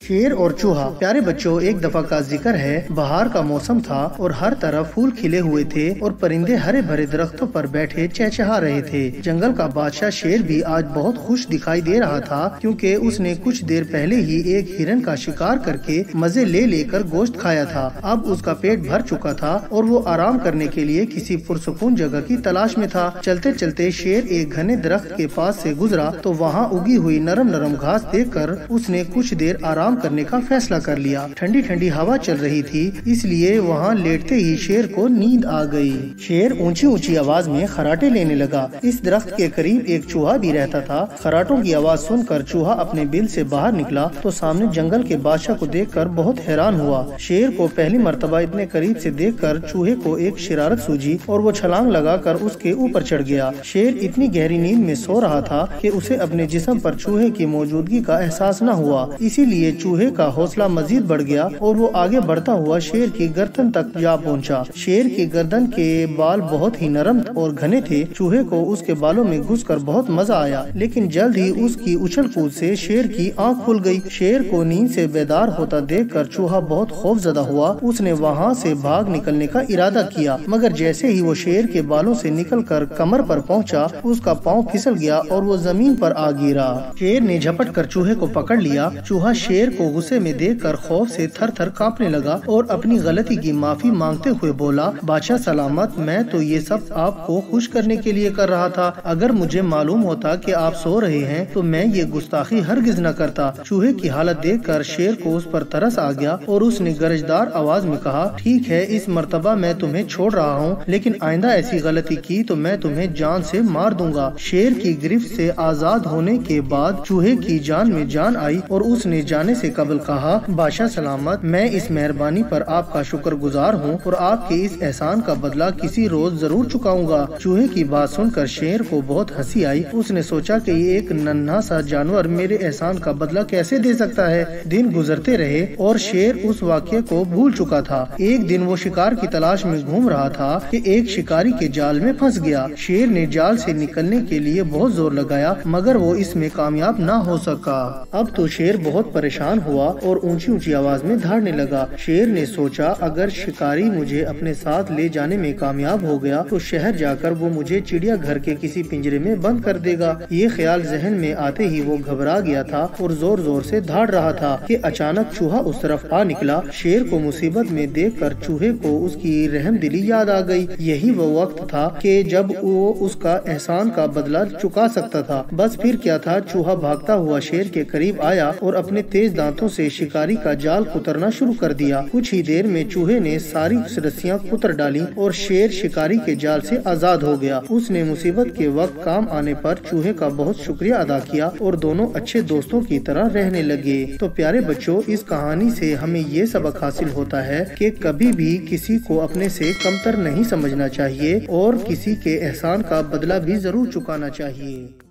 शेर और चूहा। प्यारे बच्चों, एक दफा का जिक्र है, बहार का मौसम था और हर तरफ फूल खिले हुए थे और परिंदे हरे भरे दरख्तों पर बैठे चहचहा रहे थे। जंगल का बादशाह शेर भी आज बहुत खुश दिखाई दे रहा था, क्योंकि उसने कुछ देर पहले ही एक हिरन का शिकार करके मजे ले लेकर गोश्त खाया था। अब उसका पेट भर चुका था और वो आराम करने के लिए किसी पुरसुकून जगह की तलाश में था। चलते चलते शेर एक घने दरख्त के पास से गुजरा तो वहाँ उगी हुई नरम नरम घास देखकर उसने कुछ देर आराम करने का फैसला कर लिया। ठंडी ठंडी हवा चल रही थी, इसलिए वहाँ लेटते ही शेर को नींद आ गई। शेर ऊंची ऊंची आवाज में खराटे लेने लगा। इस दरख्त के करीब एक चूहा भी रहता था। खराटों की आवाज सुनकर चूहा अपने बिल से बाहर निकला तो सामने जंगल के बादशाह को देखकर बहुत हैरान हुआ। शेर को पहली मर्तबा इतने करीब से देखकर चूहे को एक शरारत सूझी और वो छलांग लगाकर उसके ऊपर चढ़ गया। शेर इतनी गहरी नींद में सो रहा था कि उसे अपने जिस्म पर चूहे की मौजूदगी का एहसास न हुआ। इसीलिए चूहे का हौसला मजीद बढ़ गया और वो आगे बढ़ता हुआ शेर की गर्दन तक जा पहुंचा। शेर की गर्दन के बाल बहुत ही नरम और घने थे। चूहे को उसके बालों में घुसकर बहुत मजा आया, लेकिन जल्द ही उसकी उछल कूद से शेर की आंख खुल गई। शेर को नींद से बेदार होता देखकर चूहा बहुत खौफजदा हुआ। उसने वहाँ से भाग निकलने का इरादा किया, मगर जैसे ही वो शेर के बालों से निकलकर कमर पर पहुंचा, उसका पाँव फिसल गया और वो जमीन पर आ गिरा। शेर ने झपट कर चूहे को पकड़ लिया। चूहा शेर को गुस्से में देखकर खौफ से थर थर कांपने लगा और अपनी गलती की माफी मांगते हुए बोला, बादशाह सलामत, मैं तो ये सब आपको खुश करने के लिए कर रहा था। अगर मुझे मालूम होता कि आप सो रहे हैं तो मैं ये गुस्ताखी हरगिज न करता। चूहे की हालत देखकर शेर को उस पर तरस आ गया और उसने गरजदार आवाज में कहा, ठीक है, इस मर्तबा मैं तुम्हें छोड़ रहा हूँ, लेकिन आइंदा ऐसी गलती की तो मैं तुम्हें जान से मार दूंगा। शेर की गिरफ्त से आजाद होने के बाद चूहे की जान में जान आई और उसने जाने से कबल कहा, बादशाह सलामत, मैं इस मेहरबानी पर आपका शुक्रगुजार हूँ और आपके इस एहसान का बदला किसी रोज जरूर चुकाऊंगा। चूहे की बात सुनकर शेर को बहुत हंसी आई। उसने सोचा कि ये एक नन्हा सा जानवर मेरे एहसान का बदला कैसे दे सकता है। दिन गुजरते रहे और शेर उस वाक़ये को भूल चुका था। एक दिन वो शिकार की तलाश में घूम रहा था कि एक शिकारी के जाल में फंस गया। शेर ने जाल से निकलने के लिए बहुत जोर लगाया, मगर वो इसमें कामयाब न हो सका। अब तो शेर बहुत परेशान हुआ और ऊंची ऊंची आवाज में दहाड़ने लगा। शेर ने सोचा, अगर शिकारी मुझे अपने साथ ले जाने में कामयाब हो गया तो शहर जाकर वो मुझे चिड़िया घर के किसी पिंजरे में बंद कर देगा। ये ख्याल जहन में आते ही वो घबरा गया था और जोर जोर से दहाड़ रहा था कि अचानक चूहा उस तरफ आ निकला। शेर को मुसीबत में देखकर चूहे को उसकी रहमदिली याद आ गई। यही वो वक्त था कि जब वो उसका एहसान का बदला चुका सकता था। बस फिर क्या था, चूहा भागता हुआ शेर के करीब आया और अपने तेज दांतों से शिकारी का जाल कुतरना शुरू कर दिया। कुछ ही देर में चूहे ने सारी रस्सियां कुतर डाली और शेर शिकारी के जाल से आजाद हो गया। उसने मुसीबत के वक्त काम आने पर चूहे का बहुत शुक्रिया अदा किया और दोनों अच्छे दोस्तों की तरह रहने लगे। तो प्यारे बच्चों, इस कहानी से हमें ये सबक हासिल होता है कि कभी भी किसी को अपने से कमतर नहीं समझना चाहिए और किसी के एहसान का बदला भी जरूर चुकाना चाहिए।